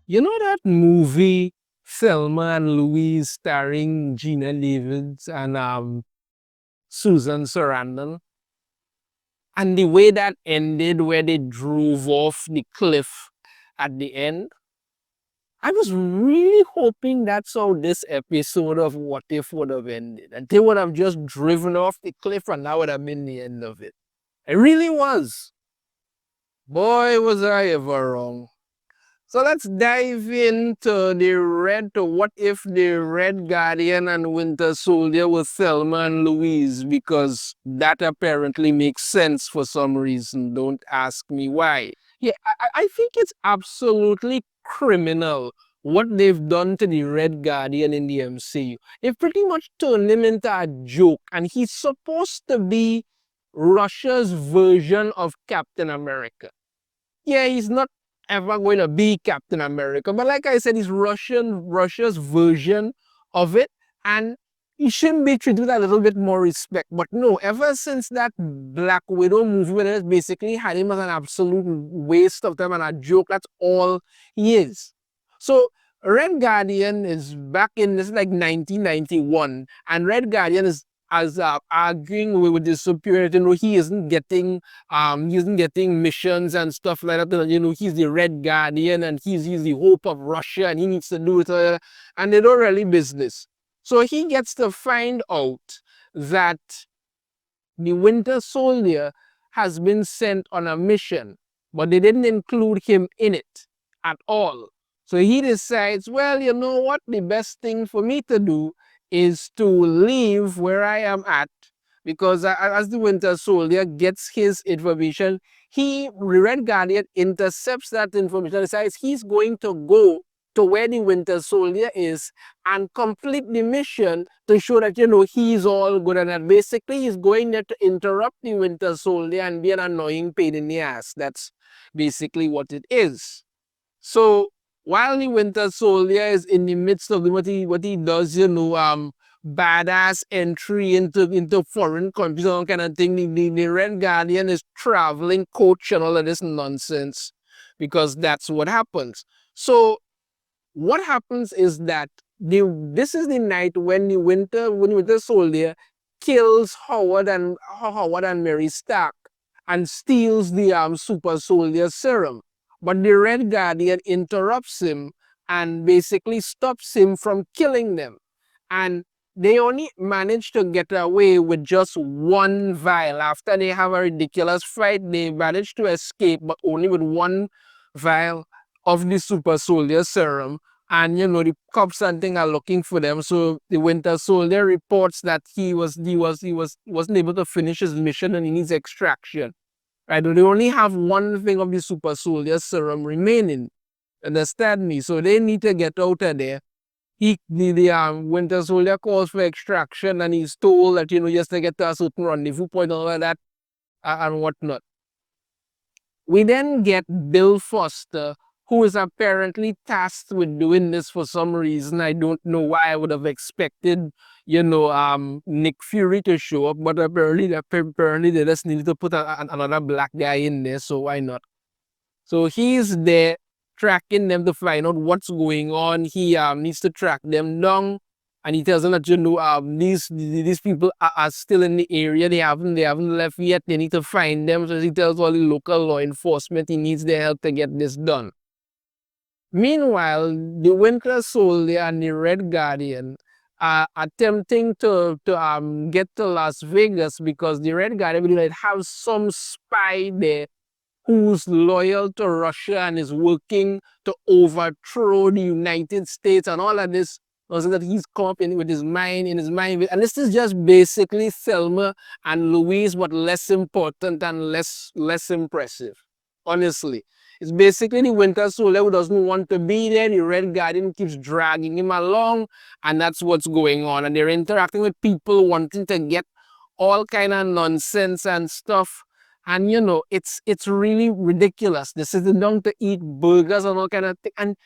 You know that movie Thelma and Louise starring Gina Davids and Susan Sarandon? And the way that ended where they drove off the cliff at the end, I was really hoping that's how this episode of What If would have ended. And they would have just driven off the cliff and that would have been the end of it. It really was. Boy, was I ever wrong. So let's dive into what if the Red Guardian and Winter Soldier were Thelma and Louise, because that apparently makes sense for some reason. Don't ask me why. Yeah, I think it's absolutely criminal what they've done to the Red Guardian in the MCU. They've pretty much turned him into a joke, and he's supposed to be Russia's version of Captain America. Yeah, he's not ever going to be Captain America, but like I said, he's Russia's version of it, and he shouldn't be treated with a little bit more respect. But no, ever since that Black Widow movie, where it basically had him as an absolute waste of time and a joke, that's all he is. So Red Guardian is back in this like 1991, and Red Guardian is as arguing with the superiority. You know, he isn't getting missions and stuff like that. You know, he's the Red Guardian and he's the hope of Russia and he needs to do it. And they don't really business. So he gets to find out that the Winter Soldier has been sent on a mission, but they didn't include him in it at all. So he decides, well, you know what? The best thing for me to do is to leave where I am at, because as the Winter Soldier gets his information, the Red Guardian intercepts that information and decides he's going to go to where the Winter Soldier is and complete the mission to show that, you know, he's all good. And that basically he's going there to interrupt the Winter Soldier and be an annoying pain in the ass. That's basically what it is. So while the Winter Soldier is in the midst of what he does, you know, badass entry into foreign countries and all kind of thing, the Red Guardian is traveling coach and all of this nonsense, because that's what happens. So what happens is that this is the night when the Winter Soldier kills Howard and Mary Stark and steals the super soldier serum. But the Red Guardian interrupts him and basically stops him from killing them. And they only manage to get away with just one vial. After they have a ridiculous fight, they manage to escape, but only with one vial of the super soldier serum. And you know, the cops and thing are looking for them. So the Winter Soldier reports that he wasn't able to finish his mission and he needs extraction. Right? They only have one thing of the super soldier serum remaining. Understand me? So they need to get out of there. The Winter Soldier calls for extraction and he's told that, you know, just to get to a certain rendezvous point and all of that and whatnot. We then get Bill Foster, who is apparently tasked with doing this for some reason. I don't know why. I would have expected, you know, Nick Fury to show up, but apparently they just needed to put another black guy in there, so why not? So he's there tracking them to find out what's going on. He needs to track them down, and he tells them that, you know, these people are still in the area. They haven't left yet. They need to find them. So he tells all the local law enforcement he needs their help to get this done. Meanwhile, the Winter Soldier and the Red Guardian are attempting to get to Las Vegas, because the Red Guardian will have some spy there who's loyal to Russia and is working to overthrow the United States and all of this. Also that he's come up with his mind, and this is just basically Thelma and Louise, but less important and less impressive. Honestly, it's basically the Winter Soldier who doesn't want to be there. The Red Guardian keeps dragging him along, and that's what's going on. And they're interacting with people wanting to get all kind of nonsense and stuff. And you know, it's really ridiculous. They sit down to eat burgers and all kind of thing. And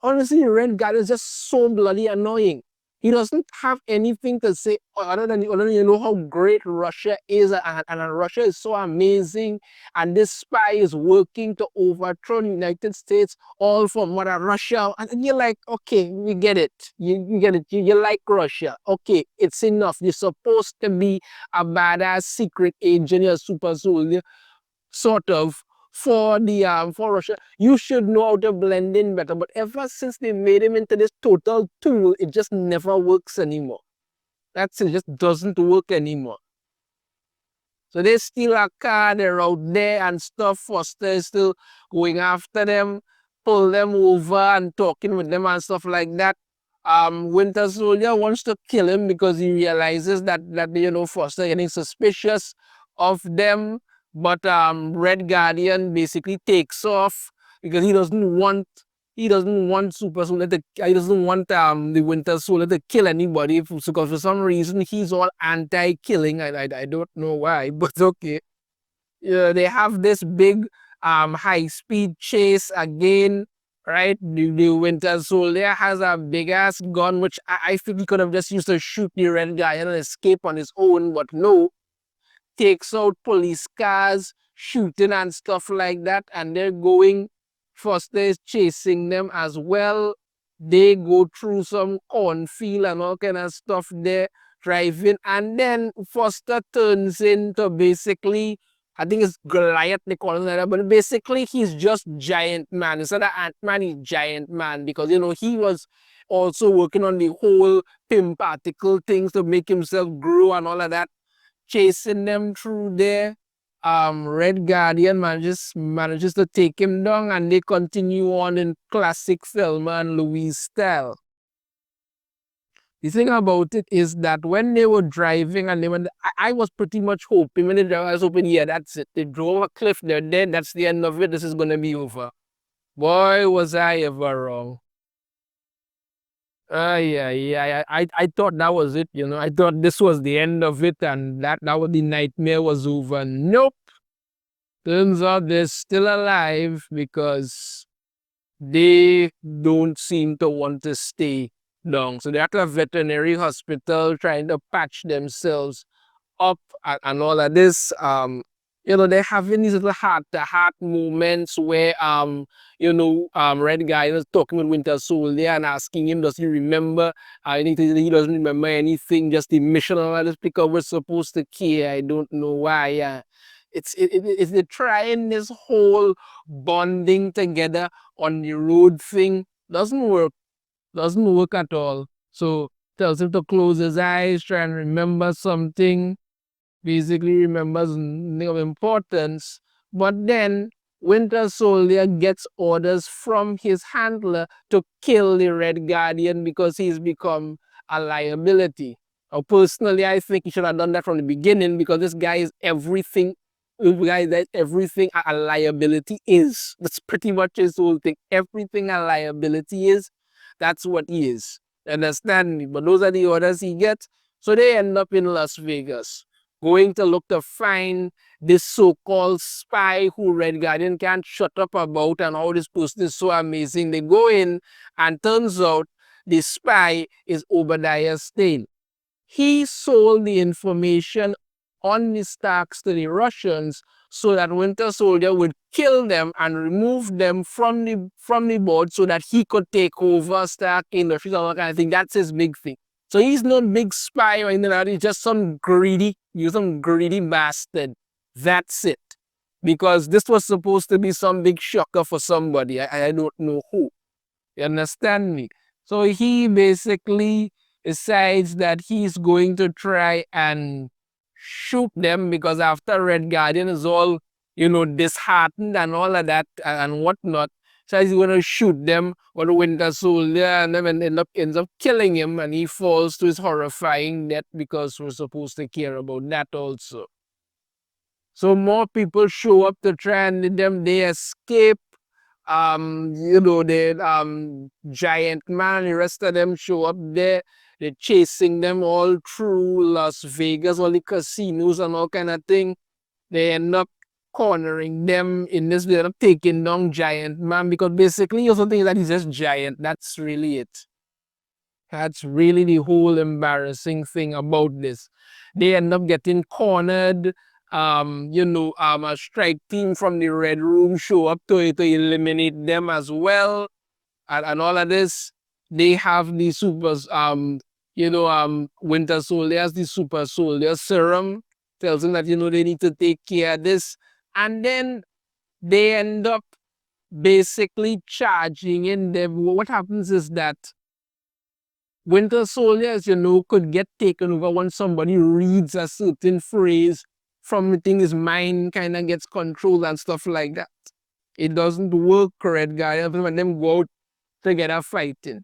honestly, the Red Guardian is just so bloody annoying. He doesn't have anything to say other than you know how great Russia is, and Russia is so amazing, and this spy is working to overthrow the United States, all from what Russia. And you're like, okay, we get it. You get it. You like Russia. Okay, it's enough. You're supposed to be a badass secret agent, you're a super soldier, sort of, for Russia. You should know how to blend in better. But ever since they made him into this total tool, it just never works anymore. That's it. It just doesn't work anymore. So they steal a car, they're out there and stuff. Foster is still going after them, pull them over and talking with them and stuff like that. Winter Soldier wants to kill him because he realizes that you know Foster getting suspicious of them. But Red Guardian basically takes off because he doesn't want Super Soldier to, he doesn't want the Winter Soldier to kill anybody, because for some reason he's all anti-killing. I don't know why, but okay. Yeah, they have this big high-speed chase again, right? The Winter Soldier has a big ass gun, which I think he could have just used to shoot the Red Guy and escape on his own, but no, takes out police cars, shooting and stuff like that, and they're going. Foster is chasing them as well. They go through some cornfield and all kind of stuff there, driving, and then Foster turns into basically, I think it's Goliath they call him that, but basically he's just Giant Man. Instead of Ant-Man, he's Giant Man, because you know he was also working on the whole pim particle things to make himself grow and all of that, chasing them through there. Red Guardian manages to take him down, and they continue on in classic Thelma and Louise style. The thing about it is that when they were driving and I was pretty much hoping when they drove, I was hoping, yeah, that's it. They drove a cliff, they're dead, that's the end of it, this is gonna be over. Boy, was I ever wrong. Yeah. I thought that was it, you know. I thought this was the end of it, and that was the nightmare was over. Nope. Turns out they're still alive because they don't seem to want to stay long. So they're at a veterinary hospital trying to patch themselves up, and all of this. You know, they're having these little heart-to-heart moments where Red Guy is talking with Winter Soldier and asking him, does he remember anything? He doesn't remember anything, just the mission and all this, because we're supposed to care. I don't know why. It's they're trying this whole bonding together on the road thing. Doesn't work at all. So tells him to close his eyes, try and remember something, basically remembers nothing of importance. But then Winter Soldier gets orders from his handler to kill the Red Guardian because he's become a liability. Now, personally, I think he should have done that from the beginning, because this guy is everything. This guy that everything a liability is. That's pretty much his whole thing. Everything a liability is, that's what he is. Understand me? But those are the orders he gets. So they end up in Las Vegas, going to look to find this so-called spy who Red Guardian can't shut up about, and how this person is so amazing. They go in, and turns out the spy is Obadiah Stane. He sold the information on the Starks to the Russians so that Winter Soldier would kill them and remove them from the board so that he could take over Stark Industries and all that kind of thing. That's his big thing. So he's not big spy or anything like that. He's just some greedy bastard. That's it. Because this was supposed to be some big shocker for somebody. I don't know who. You understand me? So he basically decides that he's going to try and shoot them, because after Red Guardian is all, disheartened and all of that and whatnot, so he's going to shoot them with a Winter Soldier, and then ends up killing him, and he falls to his horrifying death, because we're supposed to care about that also. So more people show up to try and lead them. They escape. The Giant Man and the rest of them show up there. They're chasing them all through Las Vegas, all the casinos and all kind of thing. They end up cornering them in this. They end up taking down Giant Man, because basically you also think that he's just giant. That's really it. That's really the whole embarrassing thing about this. They end up getting cornered. A strike team from the Red Room show up to eliminate them as well. And all of this, they have the Winter Soldier has the super soldier serum, tells them that, they need to take care of this. And then they end up basically charging in them. What happens is that Winter Soldiers, could get taken over when somebody reads a certain phrase from the thing, his mind kind of gets controlled and stuff like that. It doesn't work, correct, guys, when them go out together fighting.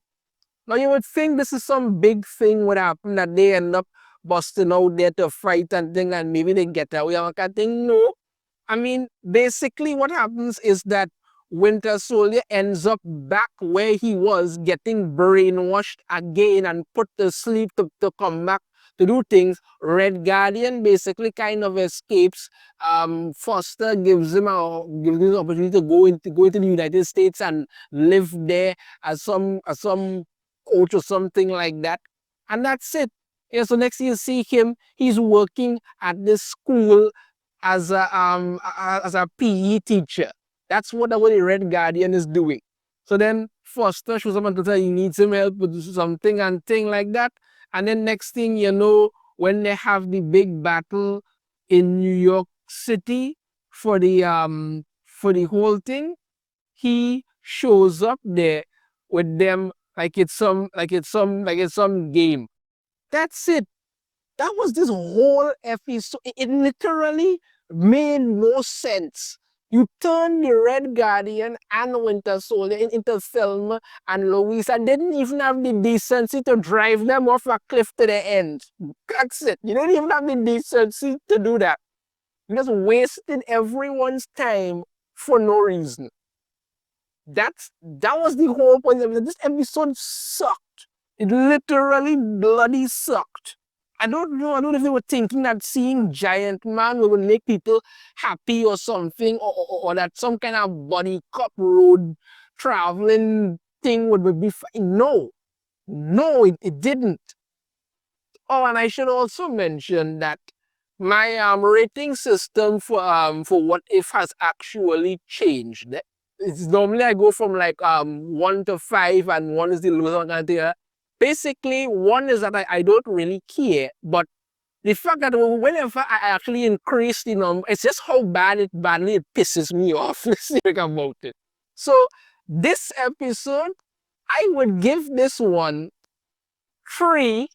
Now you would think this is some big thing would happen, that they end up busting out there to fight and thing, and maybe they get away. I can't think, no. I mean, basically what happens is that Winter Soldier ends up back where he was, getting brainwashed again and put to sleep to come back to do things. Red Guardian basically kind of escapes. Foster gives him an opportunity to go into the United States and live there as some coach or something like that. And that's it. Yeah, so next you see him, he's working at this school as a PE teacher. That's what the Red Guardian is doing. So then Foster shows up and tells he needs some help with something and thing like that. And then next thing you know, when they have the big battle in New York City for the whole thing, he shows up there with them like it's some game. That's it. That was this whole episode. It literally made no sense. You turn the Red Guardian and Winter Soldier into Thelma and Louise, and didn't even have the decency to drive them off a cliff to the end. That's it. You don't even have the decency to do that. You're just wasting everyone's time for no reason. That was the whole point of it. This episode sucked. It literally bloody sucked. I don't know if they were thinking that seeing Giant Man would make people happy or something, or that some kind of buddy cop road traveling thing would be fine. No, it didn't. Oh, and I should also mention that my rating system for What If has actually changed. It's normally I go from like 1 to 5, and 1 is the lowest one. Basically, 1 is that I don't really care, but the fact that whenever I actually increase the number, it's just how badly it pisses me off to think about it. So this episode, I would give this one 3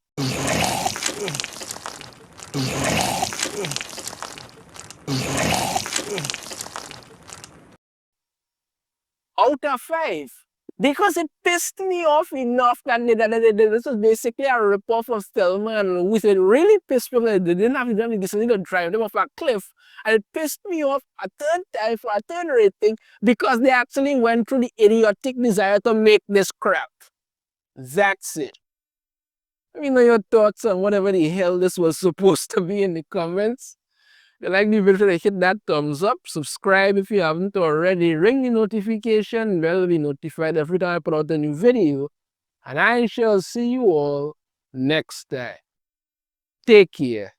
out of 5. Because it pissed me off enough that this was basically a ripoff of Thelma and Louise. It really pissed me off that they didn't have the decency to drive them off a cliff. And it pissed me off a third time for a third rating, because they actually went through the idiotic desire to make this crap. That's it. Let me know your thoughts on whatever the hell this was supposed to be in the comments. If you like the video, hit that thumbs up. Subscribe if you haven't already. Ring the notification bell to be notified every time I put out a new video. And I shall see you all next time. Take care.